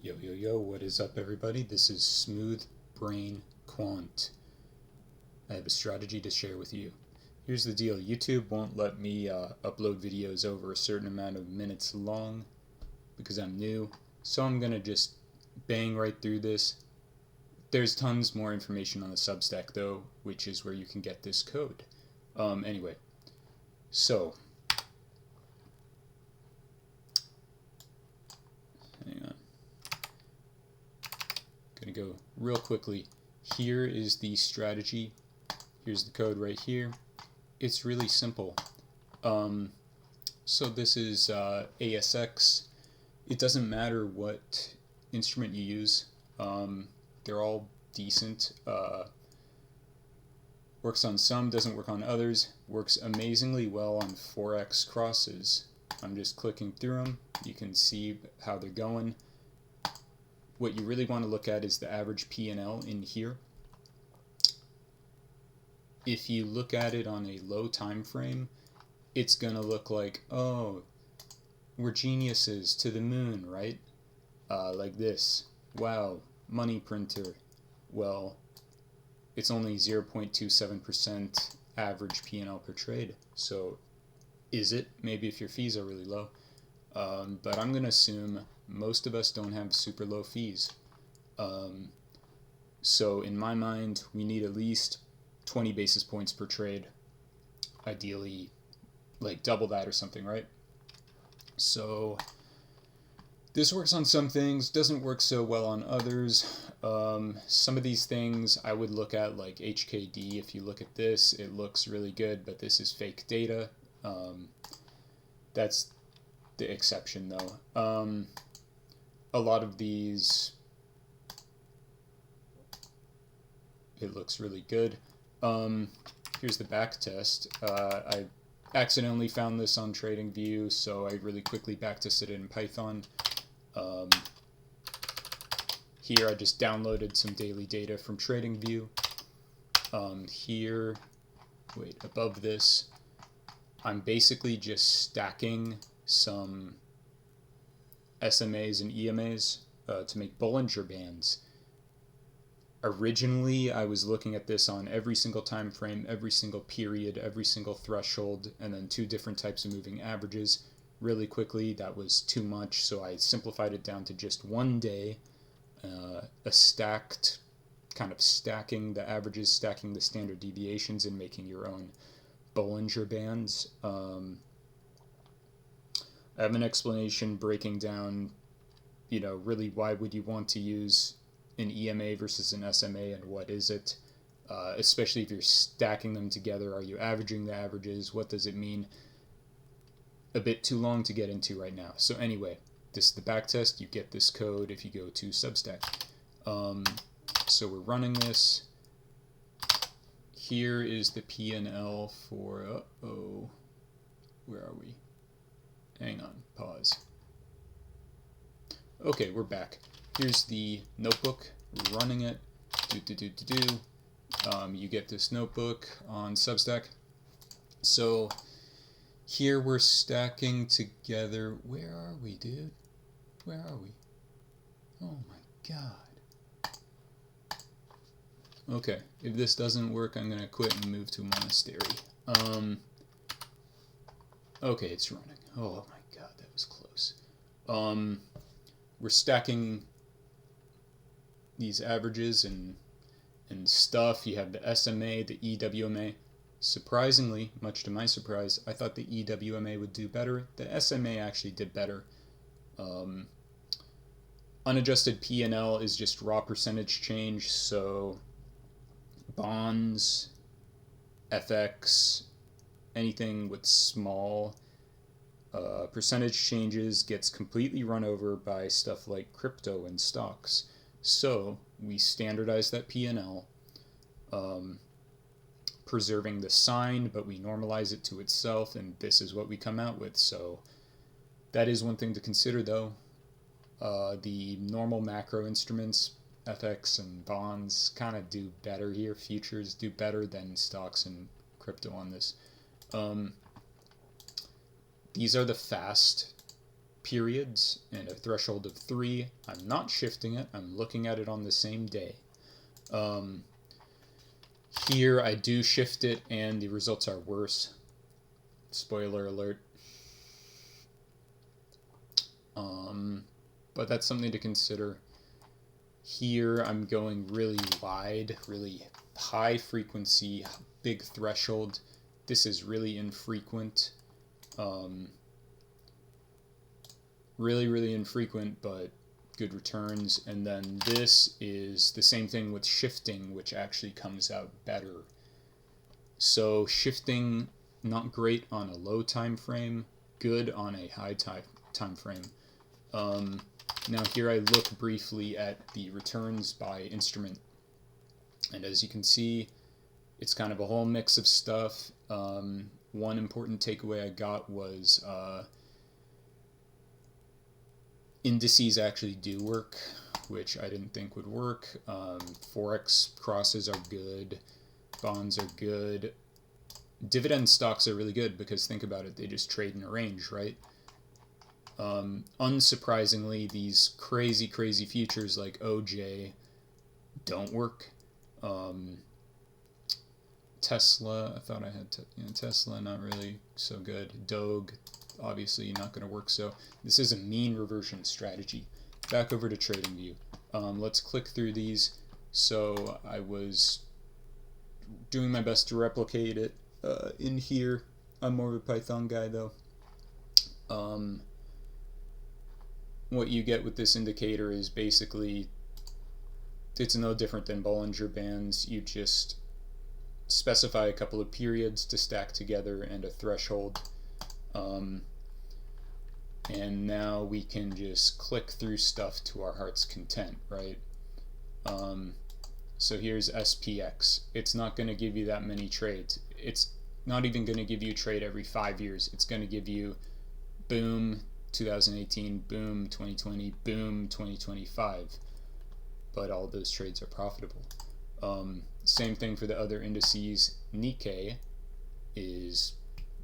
Yo, what is up, everybody? This is smoothbrainquant. I have a strategy to share with you. Here's the deal. YouTube won't let me upload videos over a certain amount of minutes long because I'm new, so I'm gonna just bang right through this. There's tons more information on the substack though, which is where you can get this code. Anyway, so hang on. Gonna go real quickly. Here is the strategy. Here's the code right here. It's really simple. So this is ASX. It doesn't matter what instrument you use. They're all decent. Works on some, doesn't work on others. Works amazingly well on Forex crosses. I'm just clicking through them. You can see how they're going. What you really want to look at is the average P&L in here. If you look at it on a low time frame, it's going to look like, oh, we're geniuses to the moon, right? Like this. Wow, money printer. Well, it's only 0.27% average P&L per trade. So is it? Maybe if your fees are really low. But I'm going to assume most of us don't have super low fees. So in my mind, we need at least 20 basis points per trade. Ideally, like double that or something, right? So this works on some things, doesn't work so well on others. Some of these things I would look at, like HKD. If you look at this, it looks really good, but this is fake data. That's the exception though. A lot of these, it looks really good. Here's the back test. I accidentally found this on TradingView, so I really quickly backtested it in Python. Here I just downloaded some daily data from TradingView. Here, wait, above this, I'm basically just stacking some SMAs and EMAs to make Bollinger Bands. Originally, I was looking at this on every single time frame, every single period, every single threshold, and then two different types of moving averages. Really quickly, that was too much, so I simplified it down to just one day, a stacked, kind of stacking the averages, stacking the standard deviations, and making your own Bollinger Bands. I have an explanation breaking down, really why would you want to use an EMA versus an SMA and what is it, especially if you're stacking them together. Are you averaging the averages? What does it mean? A bit too long to get into right now. So anyway, this is the backtest. You get this code if you go to Substack. So we're running this. Here is the P&L for, where are we? Hang on, pause. Okay, we're back. Here's the notebook, running it. You get this notebook on Substack. So here we're stacking together. Where are we, dude? Where are we? Oh my god. Okay, if this doesn't work, I'm gonna quit and move to a monastery. Okay, it's running. Oh my god, that was close. We're stacking these averages and stuff. You have the SMA, the EWMA. Surprisingly, much to my surprise, I thought the EWMA would do better. The SMA actually did better. Unadjusted P&L is just raw percentage change, so bonds, FX, anything with small percentage changes gets completely run over by stuff like crypto and stocks. So we standardize that P&L, preserving the sign, but we normalize it to itself, and this is what we come out with. So that is one thing to consider, though. The normal macro instruments, FX and bonds, kind of do better here. Futures do better than stocks and crypto on this. These are the fast periods and a threshold of 3. I'm not shifting it. I'm looking at it on the same day. Here I do shift it and the results are worse. Spoiler alert. But that's something to consider. Here I'm going really wide, really high frequency, big threshold. This is really infrequent. Really infrequent, but good returns. And then this is the same thing with shifting, which actually comes out better. So shifting, not great on a low time frame, good on a high time frame. Now here I look briefly at the returns by instrument, and as you can see, it's kind of a whole mix of stuff. One important takeaway I got was indices actually do work, which I didn't think would work. Forex crosses are good, bonds are good, dividend stocks are really good because think about it, they just trade in a range, right? Unsurprisingly, these crazy futures like OJ don't work. Tesla, I thought I had Tesla, not really so good. Doge, obviously not going to work. So this is a mean reversion strategy. Back over to TradingView. Let's click through these. So I was doing my best to replicate it in here. I'm more of a Python guy though. What you get with this indicator is basically, it's no different than Bollinger Bands. You just specify a couple of periods to stack together and a threshold. And now we can just click through stuff to our heart's content, right? So here's SPX. It's not going to give you that many trades. It's not even going to give you a trade every 5 years. It's going to give you boom 2018, boom 2020, boom 2025. But all those trades are profitable. Same thing for the other indices. Nikkei is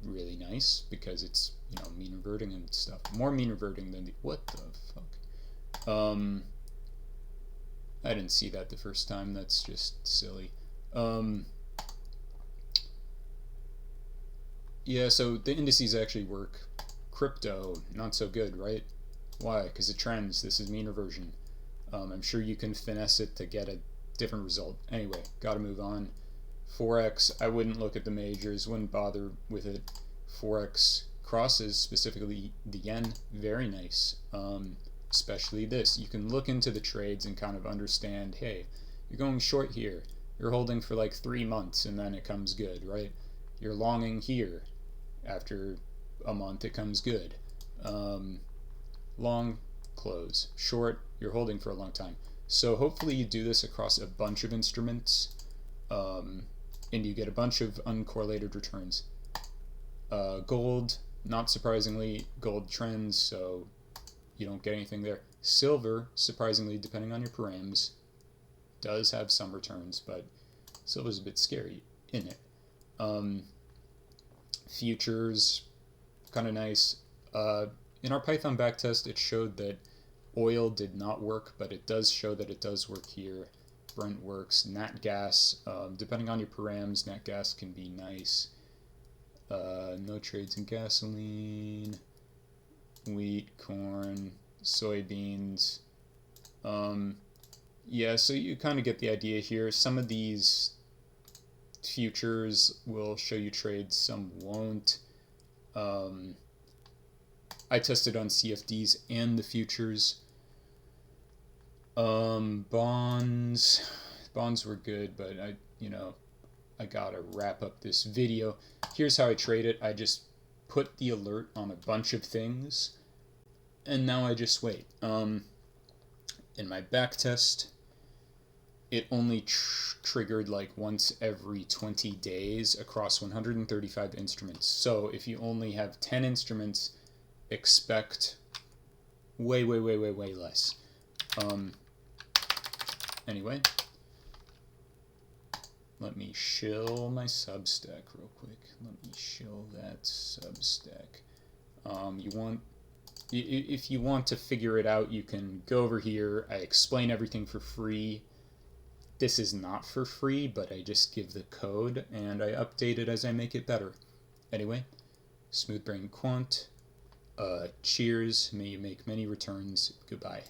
really nice because it's, mean reverting and stuff. More mean reverting than the, what the fuck? I didn't see that the first time. That's just silly. Yeah, so the indices actually work. Crypto, not so good, right? Why? Because it trends. This is mean reversion. I'm sure you can finesse it to get a different result. Anyway, gotta move on. Forex, I wouldn't look at the majors, wouldn't bother with it. Forex crosses, specifically the yen, very nice. Especially this. You can look into the trades and kind of understand, hey, you're going short here. You're holding for like 3 months and then it comes good, right? You're longing here. After a month it comes good. Long, close. Short, you're holding for a long time. So hopefully you do this across a bunch of instruments, and you get a bunch of uncorrelated returns. Gold, not surprisingly, gold trends, so you don't get anything there. Silver, surprisingly, depending on your params, does have some returns, but silver's a bit scary, isn't it? Futures, kind of nice. In our Python backtest, it showed that oil did not work, but it does show that it does work here. Brent works. Nat gas, depending on your params, nat gas can be nice. No trades in gasoline, wheat, corn, soybeans. Yeah, so you kind of get the idea here. Some of these futures will show you trades, some won't. I tested on CFDs and the futures. Bonds were good, but I gotta wrap up this video. Here's how I trade it. I just put the alert on a bunch of things, and now I just wait. In my back test, it only triggered like once every 20 days across 135 instruments. So if you only have 10 instruments, expect way less. Anyway, let me shill my Substack real quick. Let me shill that Substack. You want If you want to figure it out, you can go over here. I explain everything for free. This is not for free, but I just give the code and I update it as I make it better. Anyway, smoothbrainquant. Cheers. May you make many returns. Goodbye.